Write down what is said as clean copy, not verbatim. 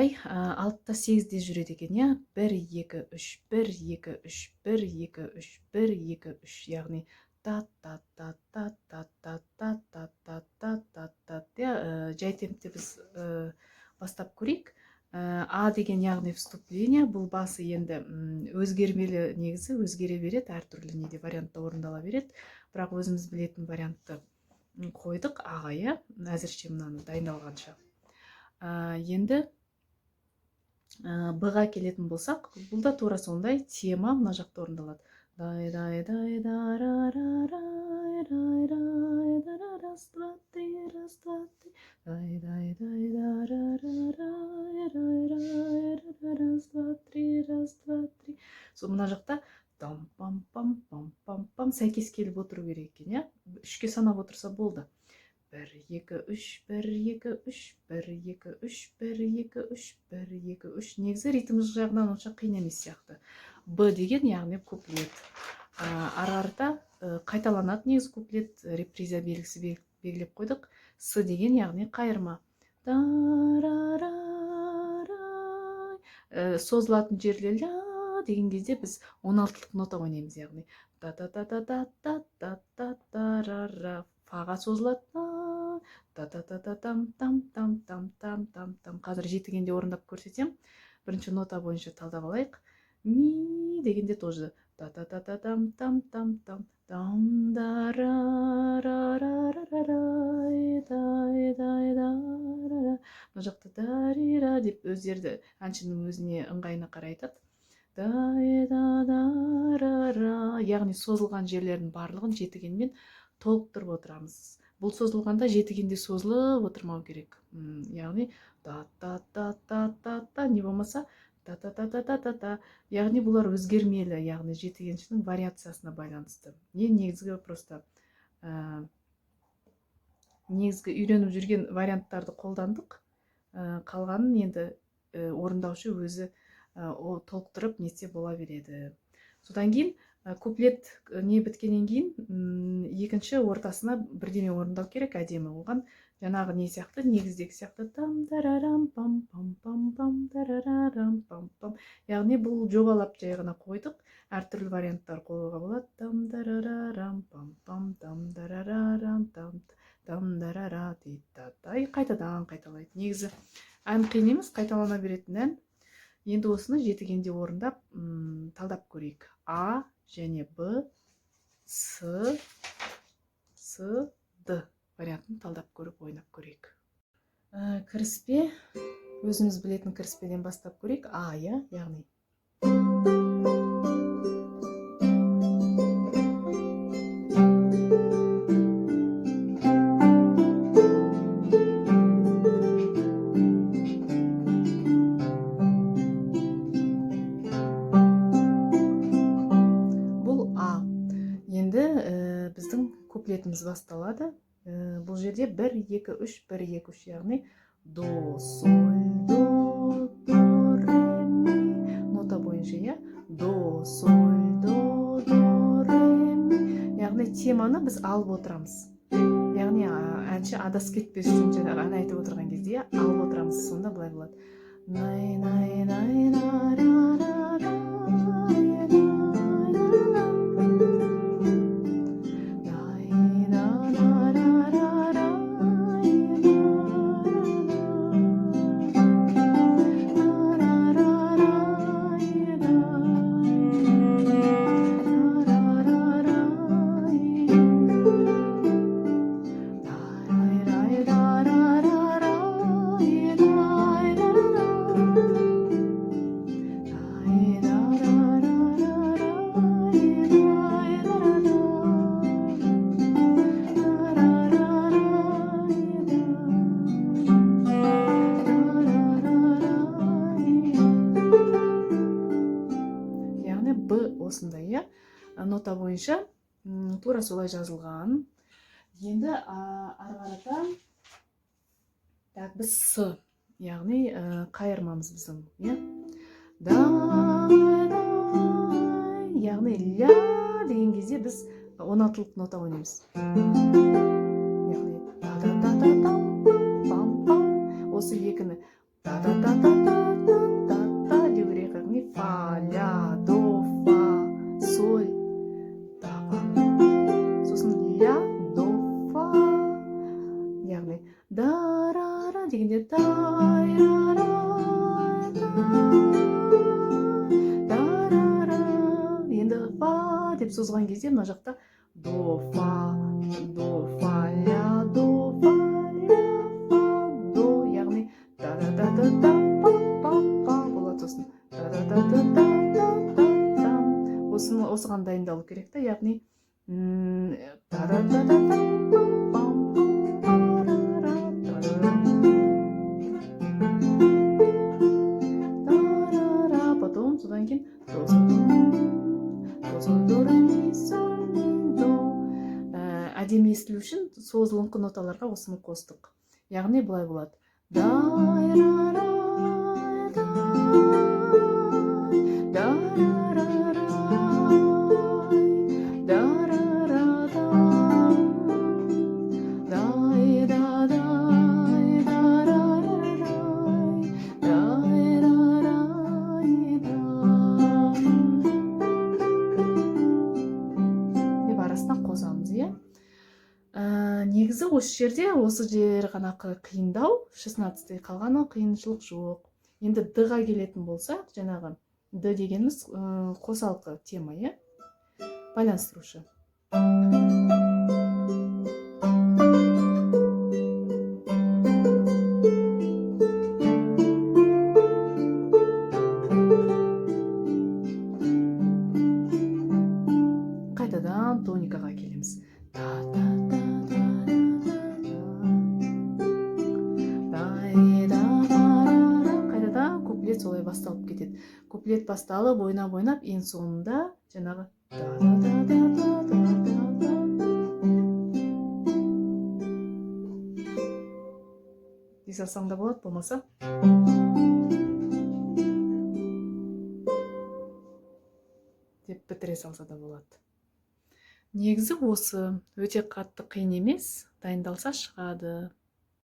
былай 6-8-де жүреді екен, иә? 1 2 3 1 2 3 1 2 3 1 2 3, яғни та та та та та та та та та та та та. Жай темпте біз бастап көрейік. А деген яғни вступление, бұл басы енді өзгермелі, негізі өзгере береді, әртүрлі неде вариантта орындала береді. Бірақ өзіміз білетін вариантты қойдық аға, иә? Әзірше мынаны дайындалғанша. Енді Б-ға келетін болсақ, бұл да тура сондай тема мына жақта орындалады. Дай дай дай да ра ра рай рай рай да ра раз два три раз два три дай дай дай да ра ра рай рай рай ра раз два три раз два три. Сол мына жақта там пам пам пам пам пам сәйкес келіп отыру керек екен, иә? Үшке санап отырса болды. 1 2 3 1 2 3 1 2 3 1 2 3 1 2 3. Негізі ритм жағынан онша қиын емес сияқты. Б деген яғни куплет. Ара-арта қайталанады негізі куплет, реприза белгісі белгілеп қойдық. С деген яғни қайырма. Созылатын жерлер ля деген кезде біз 16-лық нота ойнаймыз, яғни та та та та та та та та та ра ра. Фаға созылады. Та та та та там там там там там там там. Қазір жетігенде орындап көрсетем. Бірінші нота бойынша талдап алайық. Ми дегенде тоже та та та та там там там там там да ра ра ра ра ра дай дай дай да ра ра. Мына жақта да ри ра деп өздерді әншінің өзіне ыңғайына қарай айтады. Дай да да ра ра. Яғни созылған жерлердің барлығын жетігенмен толықтырып отырамыз. Бұл созылғанда жетігенде созылып отырмау керек. Яғни та та та та та та, не болмаса та та та та та та та. Яғни бұлар өзгермелі, яғни жетігеншінің вариациясына байланысты. Негізгі просто негізгі үйреніп жүрген варианттарды қолдандық. Қалғанын енді орындаушы өзі толықтырып нетсе бола береді. Содан кейін куплет не біткеннен кейін екінші ортасына бірдеме орындау керек, әдемі. Оған жаңағы не сияқты, негіздегі сияқты там тарарам пам пам пам пам тарарам пам пам. Яғни бұл жобалап жай ғана қойдық. Әртүрлі варианттар қоюға болады. Там тарарам пам пам там тарарам там там тарара дейді. Қайтадан қайталайды. Негізі ән қиын емес, қайталана беретін ән. Енді осыны жетігенде орындап талдап көрейік. А және Б, С, Д вариантын талдап көріп ойнап көрейік. Кіріспе, өзіміз білетін кіріспеден бастап көрейік. А, яғни. Куплетіміз басталады. Бұл жерде 1 2 3 1 2 3, яғни до соль до ре ми. Нота бойынша, до соль до ре ми. Яғни теманы біз алып отырамыз. Яғни әнші адасып кетпес үшін жаңағы ән айтып отырған кезде алып отырамыз. Сонда былай болады. Най най най на ра ра ра. Осындай, нота бойынша тура солай жазылған. Енді арғарата біз С, яғни қайырмамыз біздің, яғни ля деген кезде біз 16-лық нота ойнаймыз. Яғни осы екіні та та та та та та деп керек, яғни фа, ля, до, фа, соль, тағы. Сосын ля, до, фа, яғни да-ра-ра дегенде тай-ра-ра, да-ра-ра. Енді фа деп созған кезде мына жақта до, фа, ля, до, фа, ля, фа, до, яғни да-да-да-да-да, па-па-па болады. Сосын да-да-да-да-да-да-да. Осыған дайындалу керек та, яғни да-да-да-да-да. Потом содан кейін әдемі естілу үшін созылыңқы ноталарға осыны қостық. Яғни былай болады. Негізі осы жерде, осы жер ғана қиындау, 16-й қалғаны қиыншылық жоқ. Енді д-ға келетін болсақ, жаңағы д дегеніміз қосалқы тема, е? Байланыстырушы. Қайтадан тоникаға келеміз. Солай басталып кетеді. Куплет басталып, ойнап, ең соңында жаңағы дей салсаң да болады, болмаса деп бітіре салса да болады. Негізі осы өте қатты қиын емес, дайындалса шығады.